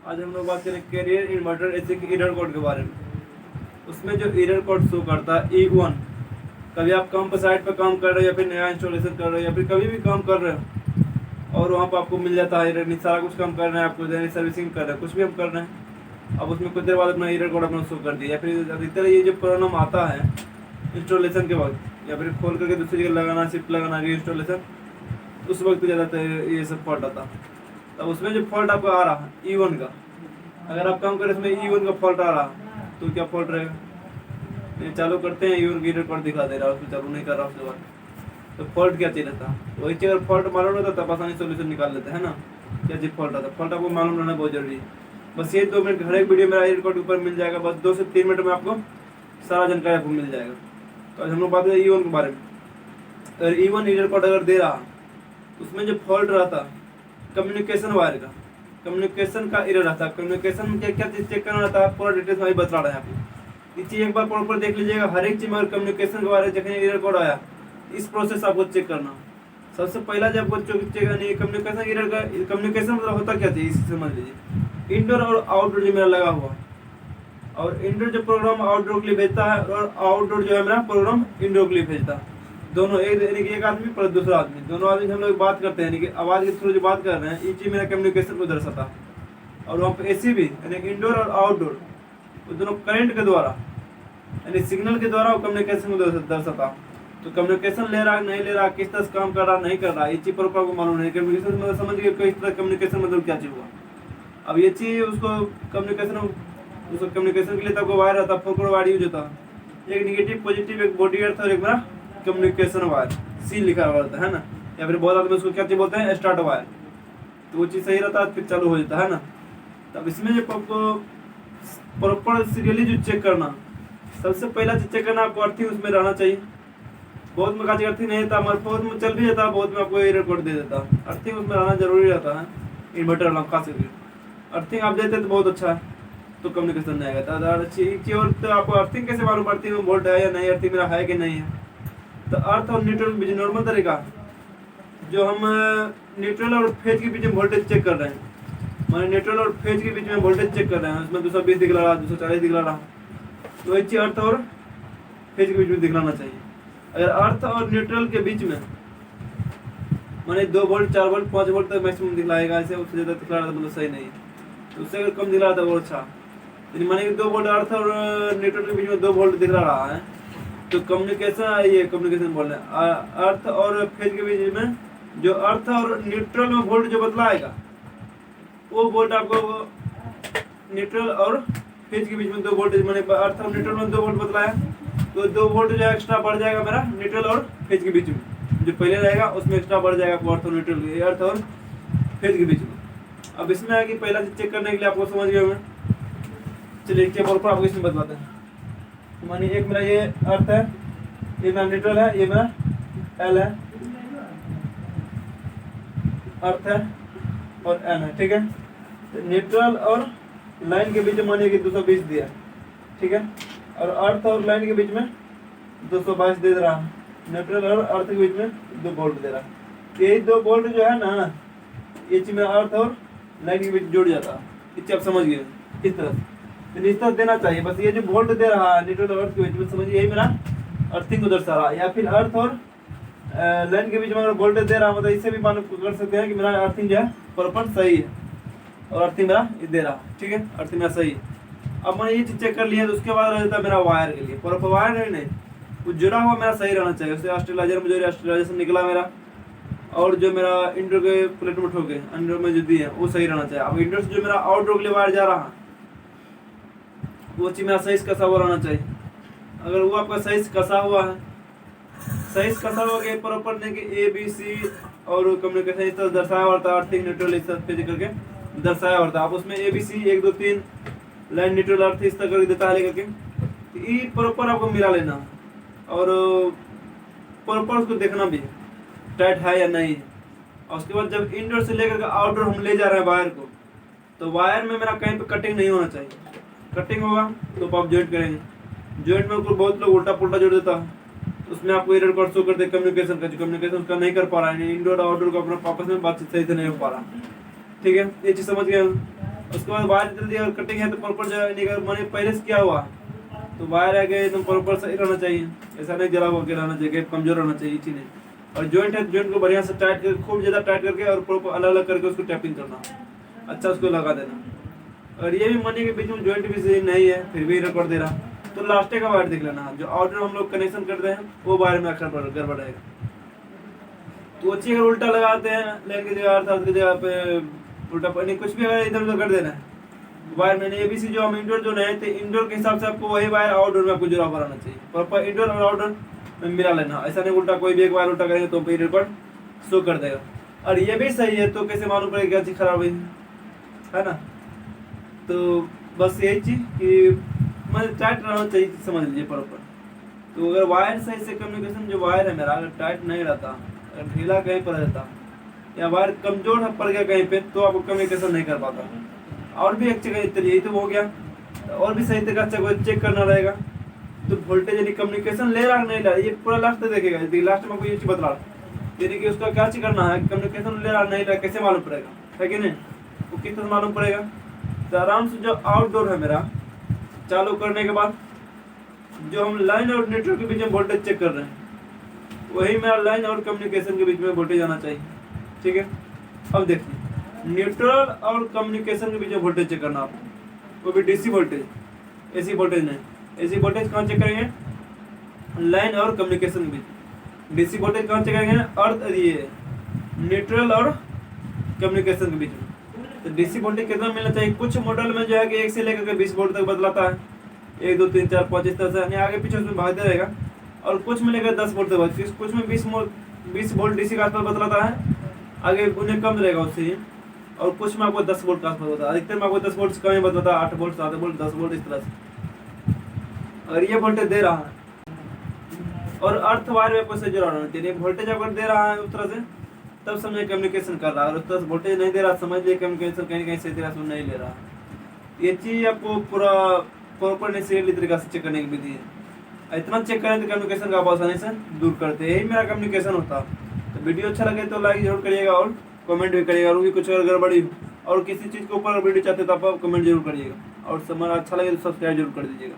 आज हम लोग बात करें कैरियर इन्वर्टर एसी के एरर कोड के बारे में। उसमें जो एरर कोड शो करता है E1, कभी आप कम पर साइट पर काम कर रहे हो या फिर नया इंस्टॉलेशन कर रहे हो या फिर कभी भी काम कर रहे हो और वहाँ पर आपको मिल जाता है एरर, नहीं सारा कुछ काम कर रहे हैं, आपको सर्विसिंग कर रहे हैं, कुछ भी हम कर रहे हैं, अब उसमें कुछ देर बाद अपना एरर कोड अपना शो कर दिया। या फिर अधिकतर ये जो प्रॉब्लम आता है इंस्टॉलेशन के वक्त या फिर खोल करके दूसरी जगह लगाना, शिफ्ट लगाना, री इंस्टॉलेशन, उस वक्त ज़्यादातर ये सब फॉल्ट आता है। तब उसमें जो फॉल्ट आपको आ रहा है E1 का, अगर आप काम करें इसमें E1 का फॉल्ट आ रहा तो क्या फॉल्ट रहेगा? ये चालू करते हैं E1 की एरर कोड दिखा दे रहा है, उसको चालू नहीं कर रहा उसके बाद, तो फॉल्ट क्या चीज़ रहता? वही चीज़ अगर फॉल्ट मालूम रहता तब आसानी सोल्यूशन निकाल लेते हैं ना, क्या चीज़ फॉल्ट आता? फॉल्ट आपको मालूम रहना बहुत जरूरी है। बस ये 2 मिनट हर एक वीडियो मेरा एरर कोड के ऊपर मिल जाएगा, बस 2 से 3 मिनट में आपको सारा जानकारी आपको मिल जाएगा। तो आज हम लोग बात करें E1 के बारे में। अगर E1 एरर कोड अगर दे रहा उसमें जो फॉल्ट रहता कम्युनिकेशन वायर का, कम्युनिकेशन का एरर रहता है। कम्युनिकेशन में क्या चीज़ चेक करना रहता है, पूरा डिटेल्स में बता रहे हैं आपको। ये चीज़ एक बार प्रॉपर देख लीजिएगा, हर एक चीज़ में कम्युनिकेशन के बारे में जब एरर कोड आया इस प्रोसेस आपको चेक करना। सबसे पहला जब आपको चेक करनी है कम्युनिकेशन एरर का, कम्युनिकेशन मतलब होता क्या चाहिए इसे समझ लीजिए। इंडोर और आउटडोर जो मेरा लगा हुआ, और इंडोर जो प्रोग्राम आउटडोर के लिए भेजता है और आउटडोर जो है मेरा प्रोग्राम इंडोर के लिए भेजता है, दोनों एक आदमी पर दूसरा आदमी, दोनों आदमी हम लोग बात करते हैं, यानी कि आवाज़ के थ्रू जो बात कर रहे हैं, ये चीज़ मेरा कम्युनिकेशन को दर्शाता है। और वहाँ पे AC भी, यानी इंडोर और आउटडोर, वो दोनों करंट के द्वारा यानी सिग्नल के द्वारा वो कम्युनिकेशन को दर्शाता। तो कम्युनिकेशन ले रहा नहीं ले रहा, किस तरह से काम कर रहा नहीं कर रहा, ये चीज़ पर आपको मालूम नहीं। कम्युनिकेशन मतलब समझ गए किस तरह कम्युनिकेशन मतलब क्या चीज़ हुआ। अब ये चीज़ उसको कम्युनिकेशन के लिए तो आपको वायर रहता, 4 वायर यूज होता, एक निगेटिव पॉजिटिव, एक बॉडी अर्थ और एक मेरा कम्युनिकेशन वायर, C लिखा हुआ रहता है ना, या फिर बहुत आदमी उसको क्या चीज़ बोलते हैं, स्टार्ट वायर। तो वो चीज़ सही रहता है फिर चालू हो जाता है ना। तब इसमें जो आपको प्रॉपर सीरियली जो चेक करना, सबसे पहला चीज चेक करना आपको अर्थिंग उसमें रहना चाहिए। बहुत में काज अर्थिंग नहीं रहता, हमारे बहुत में चल भी जाता, बहुत में आपको एरर कोड दे देता। अर्थिंग उसमें रहना जरूरी रहता है इन्वर्टर वाला, खास करके अर्थिंग आप देते तो बहुत अच्छा है, तो कम्युनिकेशन नहीं आएगा। अच्छी चीज और तो आपको अर्थिंग कैसे मालूम पड़ती है वोल्ट है या नहीं, अर्थिंग मेरा है कि नहीं है? तो अर्थ और न्यूट्रल के बीच नॉर्मल तरीका जो हम न्यूट्रल और फेज के बीच में वोल्टेज चेक कर रहे हैं, माने न्यूट्रल और फेज के बीच में वोल्टेज चेक कर रहे हैं, उसमें 220 दिखला रहा, 240 दिखला रहा, तो वही चीज अर्थ और फेज के बीच में दिखलाना चाहिए। अगर अर्थ और न्यूट्रल के बीच में माने 2 वोल्ट 4 वोल्ट 5 वोल्ट तक मैक्सिमम दिखलाएगा, ऐसे उससे ज़्यादा दिखला रहा तो मतलब सही नहीं है। तो उससे अगर कम दिखला रहा था वो अच्छा, यानी माने 2 वोल्ट अर्थ और न्यूट्रल के बीच में 2 वोल्ट दिखला रहा है, तो कम्युनिकेशन, ये कम्युनिकेशन बोल रहे हैं, अर्थ और फेज के बीच में जो अर्थ और न्यूट्रल में वोल्ट जो बदलाएगा वो वोल्ट आपको न्यूट्रल और फेज के बीच में 2 वोल्टेज, मैंने अर्थ और न्यूट्रल में 2 वोल्ट बदलाया, तो 2 वोल्ट जो एक्स्ट्रा बढ़ जाएगा मेरा न्यूट्रल और फेज के बीच में, जो पहले रहेगा उसमें एक्स्ट्रा बढ़ जाएगा आपको अर्थ और न्यूट्रल के, अर्थ और फेज के बीच में। अब इसमें है कि पहला चीज चेक करने के लिए आपको समझ गए होंगे, चलिए एक और आपको इसमें बतलाते हैं। मानिए एक मेरा ये अर्थ है, ये मेरा न्यूट्रल है, ये मेरा L है, अर्थ है और N है, ठीक है। तो न्यूट्रल और लाइन के बीच में मानिए कि 220 दिया, ठीक है, और अर्थ और लाइन के बीच में 222 दे रहा है, न्यूट्रल और अर्थ के बीच में 2 वोल्ट दे रहा है। यही 2 वोल्ट जो है ना, ये चीज में अर्थ और लाइन के बीच जुड़ जाता है, इसे आप समझ गए इस तरह से, तो इस तरह देना चाहिए। बस ये जो वोल्ट दे रहा है न्यूट्रल और अर्थ के बीच में, समझिए यही मेरा अर्थिंग को दर्शा रहा है, या फिर अर्थ और लाइन के बीच में अगर वोल्टेज दे रहा है, मतलब इससे भी मालूम कर सकते हैं कि मेरा अर्थिंग जो है प्रॉपर सही है और अर्थिंग मेरा दे रहा है, ठीक है, अर्थिंग मेरा सही है। अब मैंने ये चीज चेक कर लिया, तो उसके बाद रह जाता है मेरा वायर के लिए, प्रॉपर वायर नहीं, वो जुड़ा हुआ मेरा सही रहना चाहिए। उससे ऑस्ट्रेलाइजर में जो ऑस्ट्रेलाइजेशन निकला मेरा, और जो मेरा इंडोर के प्लेट में ठोके अंडर में जो दी है वो सही रहना चाहिए। अब इंडोर से जो मेरा आउटडोर के लिए वायर जा रहा है वो चीज मेरा सही से कसा हुआ रहना चाहिए। अगर वो आपका सही से कसा हुआ है, सही से कसा हुआ के प्रॉपर नहीं कि ABC और कम्युनिकेशन इस तरह दर्शाया होता है, अर्थिंग न्यूट्रल इस तरह पे करके दर्शाया होता है। आप उसमें ABC 1 2 3 लाइन न्यूट्रल अर्थ इस तरह करके देता है लेकर के, तो ये प्रॉपर आपको मिला लेना और प्रॉपर उसको देखना भी टाइट है या नहीं है। और उसके बाद जब इंडोर से लेकर के आउटडोर हम ले जा रहे हैं वायर को, तो वायर में मेरा कहीं पे कटिंग नहीं होना चाहिए। कटिंग होगा तो आप जॉइंट करेंगे, जॉइंट में बहुत लोग उल्टा पुल्टा जोड़ देता है, उसमें आपको एरर कोड शो करते कम्युनिकेशन का, जो कम्युनिकेशन उसका नहीं कर पा रहा है, इंडोर आउटडोर का अपना आपस में बातचीत सही से नहीं हो पा रहा, ठीक है। ये चीज समझ गए हम। उसके बाद वायर जल्दी अगर कटिंग है तो प्रॉपर जगह मैंने पहले से किया हुआ तो वायर आगे एकदम प्रॉपर सही रहना चाहिए, ऐसा नहीं जला हुआ के रहना चाहिए, कमजोर रहना चाहिए चीज़ नहीं। और जॉइंट है, जॉइंट को बढ़िया से टाइट करके, खूब ज़्यादा टाइट करके और प्रॉपर अलग अलग करके उसको टैपिंग करना, अच्छा उसको लगा देना। और ये भी मानिए कि बीच में जॉइंट भी सही नहीं है फिर भी रिकॉर्ड दे रहा, तो लास्टे का वायर देख लेना, जो आउटर हम लोग कनेक्शन करते हैं वो वायर में अक्सर गड़बड़ रहेगा। तो अच्छी अगर उल्टा लगाते हैं लाइन की जगह अर्थात की जगह पे उल्टा नहीं, कुछ भी अगर इधर उधर कर देना है वायर में, एबीसी जो हम इंडोर जोन है तो इंडोर के हिसाब से आपको वही वायर आउटडोर में आपको जुड़ा हुआ रहना चाहिए, प्रॉपर इंडोर और आउटडोर में मिला लेना, ऐसा नहीं उल्टा कोई भी एक वायर उल्टा करेंगे तो फिर रिकॉर्ड शो कर देगा। और ये भी सही है तो कैसे मालूम पड़ेगा क्या चीज़ खराब हुई है ना। तो बस यही चीज़ कि मतलब टाइट रहना चाहिए, समझ लीजिए प्रॉपर। तो अगर वायर सही से कम्युनिकेशन जो वायर है मेरा अगर टाइट नहीं रहता, अगर ढीला कहीं पर रहता या वायर कमजोर पड़ गया कहीं पे तो आपको कम्युनिकेशन नहीं कर पाता। और भी एक जगह यही तो हो गया, और भी सही तरीका से चेक करना रहेगा। तो वोल्टेज यानी कम्युनिकेशन ले रहा नहीं ले रहा, ये पूरा लास्ट तक देखेगा, यदि लास्ट में कोई ये चीज बता रहा यानी कि उसका क्या चीज करना है, कम्युनिकेशन ले रहा नहीं ले रहा कैसे मालूम पड़ेगा, है कि नहीं, वो किस तरह मालूम पड़ेगा। तो आराम से जो आउटडोर है मेरा चालू करने के बाद जो हम लाइन और नेटवर्क के बीच में वोल्टेज चेक कर रहे हैं वही मेरा लाइन और कम्युनिकेशन के बीच में वोल्टेज आना चाहिए, ठीक है। अब देखिए न्यूट्रल और कम्युनिकेशन के बीच में वोल्टेज चेक करना आपको, वो भी डीसी वोल्टेज, एसी वोल्टेज नहीं। एसी वोल्टेज कहाँ चेक करेंगे, लाइन और कम्युनिकेशन के बीच। डीसी वोल्टेज कहाँ चेक करेंगे, अर्थ ये न्यूट्रल और कम्युनिकेशन के बीच में। तो डीसी वोल्टेज कितना मिलना चाहिए, कुछ मॉडल में जो है कि 1 से लेकर के 20 वोल्ट तक बदलाता है, 1 2 3 4 5 इस तरह से, यानी आगे पीछे उसमें भागते रहेगा। और कुछ में लेकर 10 वोल्ट तक, कुछ में 20 वोल्ट डीसी का आसपास बदलाता है, आगे उन्हें कम रहेगा उससे। और कुछ में आपको 10 वोल्ट का आसपास होता है, अधिकतर में आपको 10 वोल्ट से कम ही बदलता है, 8 वोल्ट 7 वोल्ट 10 वोल्ट इस तरह से। और ये वोल्टेज दे रहा है और अर्थ वायर में आपको सही जुड़ा होना चाहिए। वोल्टेज अगर दे रहा है उस तरह से तब समझे कम्युनिकेशन कर रहा है, और उस तरह से वोल्टेज नहीं दे रहा समझ लिए कम्युनिकेशन कहीं कहीं सही तरह से नहीं ले रहा। ये चीज़ आपको पूरा प्रॉपर नेसेसरी तरीका से चेक करने की विधि है। इतना चेक करें तो कम्युनिकेशन का आप आसानी से दूर करते हैं, यही मेरा कम्युनिकेशन होता। तो वीडियो अच्छा लगे तो लाइक जरूर करिएगा और कमेंट भी करिएगा, और भी कुछ अगर गड़बड़ी और किसी चीज़ के ऊपर वीडियो चाहते तो आप कमेंट जरूर करिएगा, और हमारा अच्छा लगे तो सब्सक्राइब जरूर कर दीजिएगा।